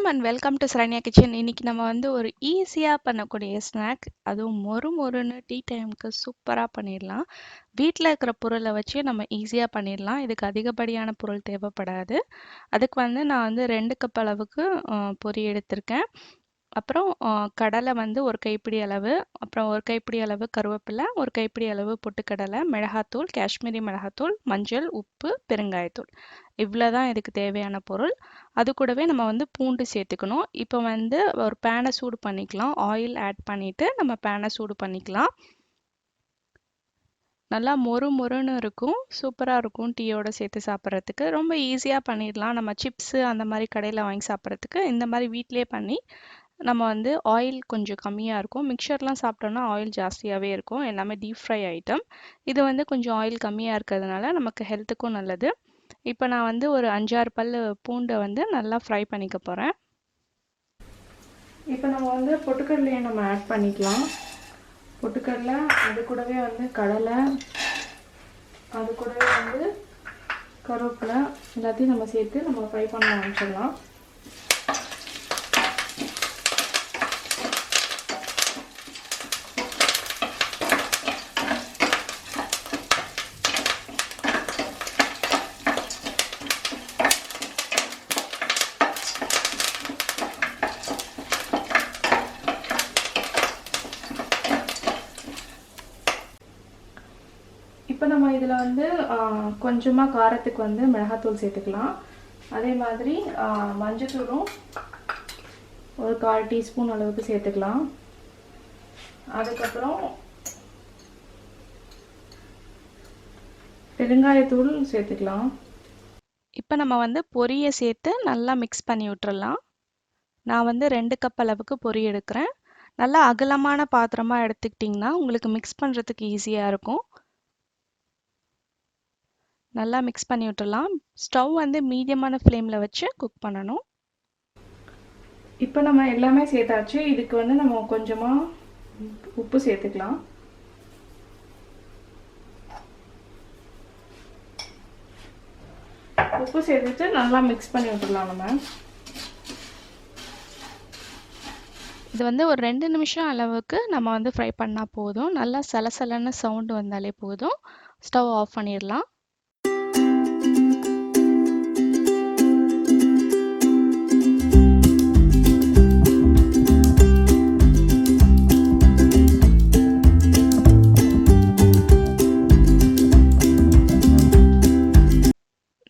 And welcome to Saranya kitchen. இன்னைக்கு நம்ம வந்து ஒரு ஈஸியாக பண்ணக்கூடிய ஸ்நாக், அதுவும் மொறு மொறுன்னு டீ டைமுக்கு சூப்பராக பண்ணிடலாம். வீட்டில் இருக்கிற பொருளை வச்சு நம்ம ஈஸியாக பண்ணிடலாம். இதுக்கு அதிகப்படியான பொருள் தேவைப்படாது. அதுக்கு வந்து நான் வந்து 2 கப் அளவுக்கு பொரி எடுத்திருக்கேன். அப்புறம் கடலை வந்து ஒரு கைப்பிடி அளவு, அப்புறம் ஒரு கைப்பிடி அளவு கருவேப்பிலை, ஒரு கைப்பிடி அளவு பொட்டுக்கடலை, மிளகாத்தூள், காஷ்மீரி மிளகாத்தூள், மஞ்சள், உப்பு, பெருங்காயத்தூள். இவ்வளோ தான் இதுக்கு தேவையான பொருள். அது கூடவே நம்ம வந்து பூண்டு சேர்த்துக்கணும். இப்போ வந்து ஒரு பேனை சூடு பண்ணிக்கலாம். ஆயில் ஆட் பண்ணிவிட்டு நம்ம பேனை சூடு பண்ணிக்கலாம். நல்லா மொறு மொறுன்னு இருக்கும், சூப்பராக இருக்கும். டீயோட சேர்த்து சாப்பிட்றதுக்கு ரொம்ப ஈஸியாக பண்ணிடலாம். நம்ம சிப்ஸு அந்த மாதிரி கடையில் வாங்கி சாப்பிட்றதுக்கு இந்த மாதிரி வீட்டிலே பண்ணி நம்ம வந்து ஆயில் கொஞ்சம் கம்மியாக இருக்கும். மிக்சர்லாம் சாப்பிட்டோன்னா ஆயில் ஜாஸ்தியாகவே இருக்கும். எல்லாமே டீப் ஃப்ரை ஐட்டம். இது வந்து கொஞ்சம் ஆயில் கம்மியாக இருக்கிறதுனால நமக்கு ஹெல்த்துக்கும் நல்லது. இப்போ நான் வந்து ஒரு 5-6 பல் பூண்டை வந்து நல்லா ஃப்ரை பண்ணிக்க போகிறேன். இப்போ நம்ம வந்து பொட்டுக்கடலையை நம்ம ஆட் பண்ணிக்கலாம். பொட்டுக்கடலை, அது கூடவே வந்து கடலை, அது கூடவே வந்து கருவேப்பிலை, எல்லாத்தையும் நம்ம சேர்த்து நம்ம ஃப்ரை பண்ண ஆரம்பிச்சிடலாம். இப்போ நம்ம இதில் வந்து கொஞ்சமாக காரத்துக்கு வந்து மிளகாத்தூள் சேர்த்துக்கலாம். அதே மாதிரி மஞ்சத்தூளும் ஒரு 1/4 டீஸ்பூன் அளவுக்கு சேர்த்துக்கலாம். அதுக்கப்புறம் பெருங்காயத்தூள் சேர்த்துக்கலாம். இப்போ நம்ம வந்து பொரியை சேர்த்து நல்லா மிக்ஸ் பண்ணி விட்டுறலாம். நான் வந்து 2 கப் அளவுக்கு பொரி எடுக்கிறேன். நல்லா அகலமான பாத்திரமாக எடுத்துக்கிட்டிங்கன்னா உங்களுக்கு மிக்ஸ் பண்ணுறதுக்கு ஈஸியாக இருக்கும். நல்லா மிக்ஸ் பண்ணி விட்டுடலாம். ஸ்டவ் வந்து மீடியமான ஃப்ளேமில் வச்சு குக் பண்ணணும். இப்போ நம்ம எல்லாமே சேர்த்தாச்சு. இதுக்கு வந்து நம்ம கொஞ்சமாக உப்பு சேர்த்துக்கலாம். உப்பு சேர்த்துட்டு நல்லா மிக்ஸ் பண்ணி விட்டுடலாம். நம்ம இது வந்து ஒரு 2 நிமிஷம் அளவுக்கு நம்ம வந்து ஃப்ரை பண்ணால் போதும். நல்லா சலசலன்னு சவுண்டு வந்தாலே போதும். ஸ்டவ் ஆஃப் பண்ணிடலாம்.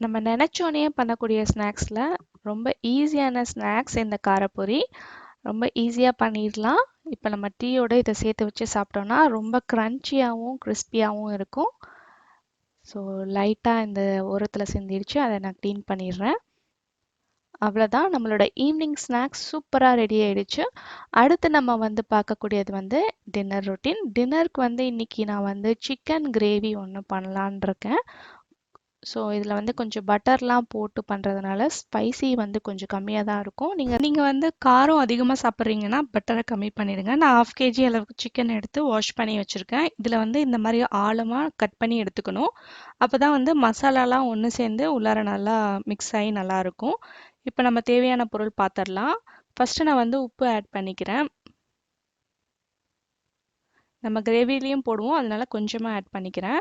நம்ம நினச்சோன்னே பண்ணக்கூடிய ஸ்நாக்ஸில் ரொம்ப ஈஸியான ஸ்நாக்ஸ் இந்த காரப்பொரி. ரொம்ப ஈஸியாக பண்ணிடலாம். இப்போ நம்ம டீயோட இதை சேர்த்து வச்சு சாப்பிட்டோன்னா ரொம்ப க்ரன்ச்சியாகவும் கிறிஸ்பியாகவும் இருக்கும். ஸோ லைட்டாக இந்த ஓரத்தில் சிந்திடுச்சு, அதை நான் க்ளீன் பண்ணிடுறேன். அவ்வளோதான், நம்மளோட ஈவினிங் ஸ்நாக்ஸ் சூப்பராக ரெடி ஆகிடுச்சு. அடுத்து நம்ம வந்து பார்க்கக்கூடியது வந்து டின்னர் ரொட்டீன். டின்னருக்கு வந்து இன்றைக்கி நான் வந்து சிக்கன் கிரேவி ஒன்று பண்ணலான் இருக்கேன். ஸோ இதில் வந்து கொஞ்சம் பட்டர்லாம் போட்டு பண்ணுறதுனால ஸ்பைசி வந்து கொஞ்சம் கம்மியாக தான் இருக்கும். நீங்கள் வந்து காரம் அதிகமாக சாப்பிட்றீங்கன்னா பட்டரை கம்மி பண்ணிடுங்க. நான் 1/2 kg அளவுக்கு சிக்கன் எடுத்து வாஷ் பண்ணி வச்சுருக்கேன். இதில் வந்து இந்த மாதிரி ஆழமாக கட் பண்ணி எடுத்துக்கணும். அப்போ தான் வந்து மசாலாலாம் ஒன்று சேர்ந்து உள்ளார நல்லா மிக்ஸ் ஆகி நல்லாயிருக்கும். இப்போ நம்ம தேவையான பொருள் பார்த்துடலாம். ஃபஸ்ட்டு நான் வந்து உப்பு ஆட் பண்ணிக்கிறேன். நம்ம கிரேவிலையும் போடுவோம், அதனால கொஞ்சமாக ஆட் பண்ணிக்கிறேன்.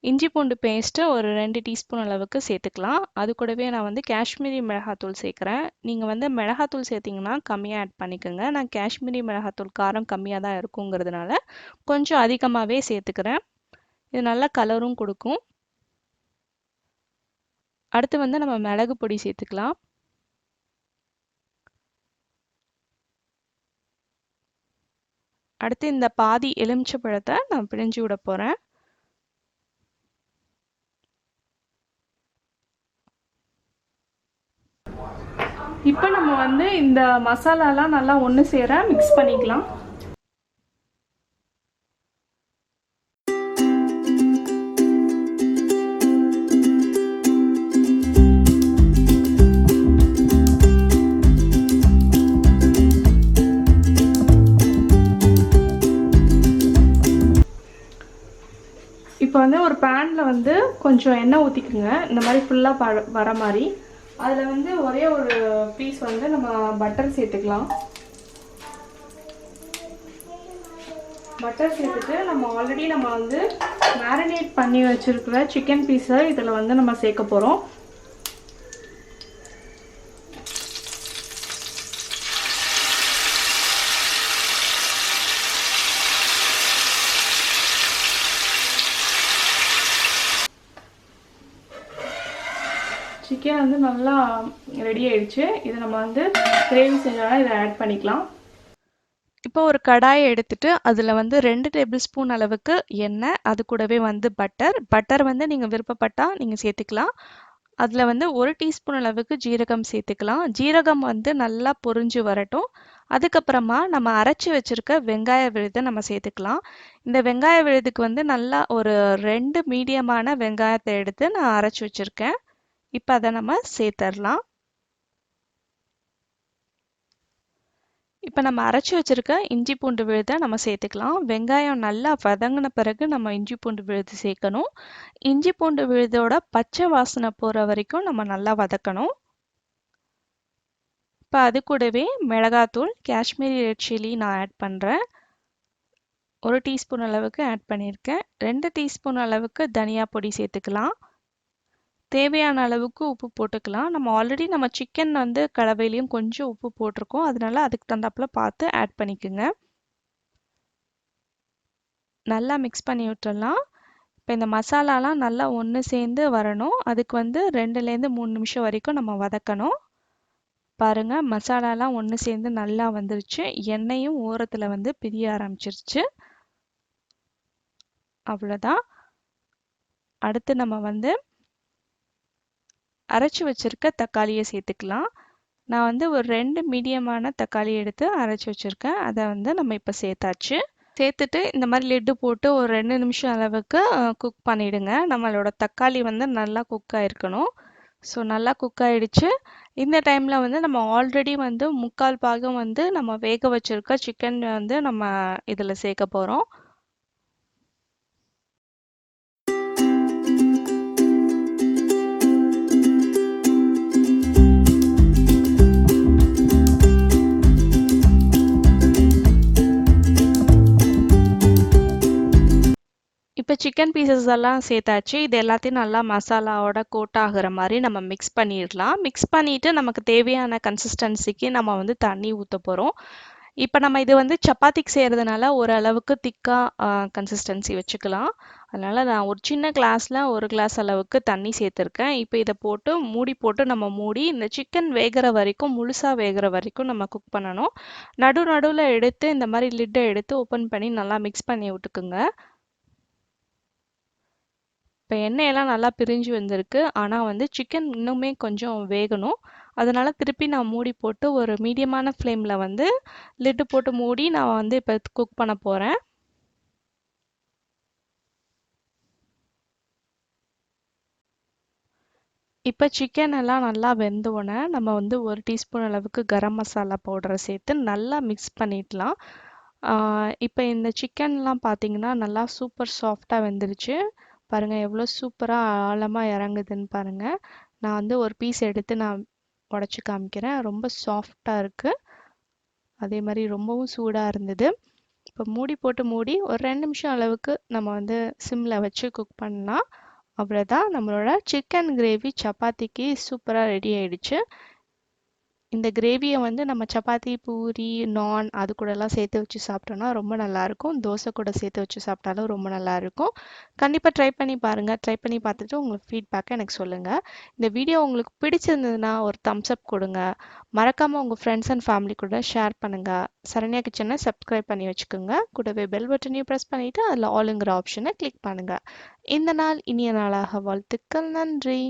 இஞ்சி பூண்டு பேஸ்ட்டு ஒரு 2 டீஸ்பூன் அளவுக்கு சேர்த்துக்கலாம். அது கூடவே நான் வந்து காஷ்மீரி மிளகாத்தூள் சேர்க்குறேன். நீங்கள் வந்து மிளகாத்தூள் சேர்த்திங்கன்னா கம்மியாக ஆட் பண்ணிக்கோங்க. நான் காஷ்மீரி மிளகாத்தூள் காரம் கம்மியாக தான் இருக்குங்கிறதுனால கொஞ்சம் அதிகமாகவே சேர்த்துக்கிறேன். இது நல்லா கலரும் கொடுக்கும். அடுத்து வந்து நம்ம மிளகு பொடி சேர்த்துக்கலாம். அடுத்து இந்த பாதி எலுமிச்சை பழத்தை நான் பிழிஞ்சு விட போகிறேன். இப்போ நம்ம வந்து இந்த மசாலாலாம் நல்லா ஒன்று சேர மிக்ஸ் பண்ணிக்கலாம். இப்போ வந்து ஒரு பேனில் வந்து கொஞ்சம் எண்ணெய் ஊற்றிக்குங்க. இந்த மாதிரி ஃபுல்லாக வர மாதிரி அதில் வந்து ஒரே ஒரு பீஸ் வந்து நம்ம பட்டர் சேர்த்துக்கலாம். பட்டர் சேர்த்துட்டு நம்ம ஆல்ரெடி நம்ம வந்து மேரினேட் பண்ணி வச்சுருக்கிற சிக்கன் பீஸை இதில் வந்து நம்ம சேர்க்க போகிறோம். சிக்கன் வந்து நல்லா ரெடி ஆயிடுச்சு. இது நம்ம வந்து கிரேவி செஞ்சோம்னா இதை ஆட் பண்ணிக்கலாம். இப்போ ஒரு கடாயை எடுத்துட்டு அதில் வந்து 2 டேபிள் ஸ்பூன் அளவுக்கு எண்ணெய், அது கூடவே வந்து பட்டர் வந்து நீங்கள் விருப்பப்பட்டால் நீங்கள் சேர்த்துக்கலாம். அதில் வந்து 1 டீஸ்பூன் அளவுக்கு ஜீரகம் சேர்த்துக்கலாம். ஜீரகம் வந்து நல்லா பொரிஞ்சு வரட்டும். அதுக்கப்புறமா நம்ம அரைச்சி வச்சிருக்க வெங்காய விழுதை நம்ம சேர்த்துக்கலாம். இந்த வெங்காய விழுதுக்கு வந்து நல்லா ஒரு 2 மீடியமான வெங்காயத்தை எடுத்து நான் அரைச்சி வச்சிருக்கேன். இப்போ அதை நம்ம சேர்த்துடலாம். இப்போ நம்ம அரைச்சி வச்சிருக்க இஞ்சி பூண்டு விழுதை நம்ம சேர்த்துக்கலாம். வெங்காயம் நல்லா வதங்கின பிறகு நம்ம இஞ்சி பூண்டு விழுது சேர்க்கணும். இஞ்சி பூண்டு விழுதோட பச்சை வாசனை போகிற வரைக்கும் நம்ம நல்லா வதக்கணும். இப்போ அது கூடவே மிளகாத்தூள், காஷ்மீரி ரெட் சில்லி நான் ஆட் பண்ணுறேன். 1 டீஸ்பூன் அளவுக்கு ஆட் பண்ணியிருக்கேன். 2 டீஸ்பூன் அளவுக்கு தனியா பொடி சேர்த்துக்கலாம். தேவையான அளவுக்கு உப்பு போட்டுக்கலாம். நம்ம ஆல்ரெடி நம்ம சிக்கன் வந்து கலவையிலையும் கொஞ்சம் உப்பு போட்டிருக்கோம். அதனால அதுக்கு தகுந்தாப்புல பார்த்து ஆட் பண்ணிக்கோங்க. நல்லா மிக்ஸ் பண்ணி விட்டுறலாம். இப்போ இந்த மசாலாலாம் நல்லா ஒன்று சேர்ந்து வரணும். அதுக்கு வந்து 2லேருந்து 3 நிமிஷம் வரைக்கும் நம்ம வதக்கணும். பாருங்க, மசாலாலாம் ஒன்று சேர்ந்து நல்லா வந்துருச்சு. எண்ணெயும் ஓரத்தில் வந்து பிரிய ஆரம்பிச்சிருச்சு. அவ்வளோதான். அடுத்து நம்ம வந்து அரைச்சி வச்சிருக்க தக்காளியை சேர்த்துக்கலாம். நான் வந்து ஒரு 2 மீடியமான தக்காளி எடுத்து அரைச்சி வச்சுருக்கேன். அதை வந்து நம்ம இப்போ சேர்த்தாச்சு. சேர்த்துட்டு இந்த மாதிரி லிட்டு போட்டு ஒரு 2 நிமிஷம் அளவுக்கு குக் பண்ணிவிடுங்க. நம்மளோட தக்காளி வந்து நல்லா குக் ஆகிருக்கணும். ஸோ நல்லா குக் ஆகிடுச்சு. இந்த டைமில் வந்து நம்ம ஆல்ரெடி வந்து 3/4 பாகம் வந்து நம்ம வேக வச்சுருக்க சிக்கன் வந்து நம்ம இதில் சேர்க்க போகிறோம். இப்போ சிக்கன் பீசஸ் எல்லாம் சேர்த்தாச்சு. இது எல்லாத்தையும் நல்லா மசாலாவோட கோட் ஆகுற மாதிரி நம்ம மிக்ஸ் பண்ணிடலாம். மிக்ஸ் பண்ணிவிட்டு நமக்கு தேவையான கன்சிஸ்டன்சிக்கு நம்ம வந்து தண்ணி ஊற்ற போகிறோம். இப்போ நம்ம இது வந்து சப்பாத்திக்கு செய்கிறதுனால ஓரளவுக்கு திக்காக கன்சிஸ்டன்சி வச்சுக்கலாம். அதனால் நான் ஒரு சின்ன கிளாஸில் 1 கிளாஸ் அளவுக்கு தண்ணி சேர்த்துருக்கேன். இப்போ இதை போட்டு மூடி போட்டு நம்ம மூடி இந்த சிக்கன் வேகிற வரைக்கும், முழுசாக வேகிற வரைக்கும் நம்ம குக் பண்ணணும். நடுவில் எடுத்து இந்த மாதிரி லிட்டை எடுத்து ஓப்பன் பண்ணி நல்லா மிக்ஸ் பண்ணி விட்டுக்குங்க. இப்போ எண்ணெயெல்லாம் நல்லா பிரிஞ்சு வந்திருக்கு. ஆனால் வந்து சிக்கன் இன்னுமே கொஞ்சம் வேகணும். அதனால் திருப்பி நான் மூடி போட்டு ஒரு மீடியமான ஃப்ளேமில் வந்து லிட்டு போட்டு மூடி நான் வந்து இப்போ குக் பண்ண போகிறேன். இப்போ சிக்கன் எல்லாம் நல்லா வெந்தோடனே நம்ம வந்து 1 டீஸ்பூன் அளவுக்கு கரம் மசாலா பவுடரை சேர்த்து நல்லா மிக்ஸ் பண்ணிடலாம். இப்போ இந்த சிக்கன்லாம் பார்த்தீங்கன்னா நல்லா சூப்பர் சாஃப்டாக வெந்துருச்சு. பாருங்கள் எவ்வளோ சூப்பராக ஆழமாக இறங்குதுன்னு பாருங்கள். நான் வந்து ஒரு பீஸ் எடுத்து நான் உடச்சி காமிக்கிறேன். ரொம்ப சாஃப்டாக இருக்குது. அதே மாதிரி ரொம்பவும் சூடாக இருந்தது. இப்போ மூடி போட்டு மூடி ஒரு 2 நிமிஷம் அளவுக்கு நம்ம வந்து சிம்மில் வச்சு குக் பண்ணலாம். அவ்வளோதான், நம்மளோட சிக்கன் கிரேவி சப்பாத்திக்கு சூப்பராக ரெடி ஆயிடுச்சு. இந்த கிரேவியை வந்து நம்ம சப்பாத்தி, பூரி, நான் அது கூடலாம் சேர்த்து வச்சு சாப்பிட்டோன்னா ரொம்ப நல்லாயிருக்கும். தோசை கூட சேர்த்து வச்சு சாப்பிட்டாலும் ரொம்ப நல்லாயிருக்கும். கண்டிப்பாக ட்ரை பண்ணி பாருங்கள். ட்ரை பண்ணி பார்த்துட்டு உங்களுக்கு ஃபீட்பேக்கை எனக்கு சொல்லுங்கள். இந்த வீடியோ உங்களுக்கு பிடிச்சிருந்ததுன்னா ஒரு தம்ஸ் அப் கொடுங்க. மறக்காமல் உங்கள் ஃப்ரெண்ட்ஸ் அண்ட் ஃபேமிலி கூட ஷேர் பண்ணுங்கள். சரண்யா கிச்சனை சப்ஸ்கிரைப் பண்ணி வச்சுக்கோங்க. கூடவே பெல் பட்டனையும் ப்ரெஸ் பண்ணிவிட்டு அதில் ஆளுங்கிற ஆப்ஷனை கிளிக் பண்ணுங்கள். இந்த நாள் இனிய நாளாக வாழ்த்துக்கள். நன்றி.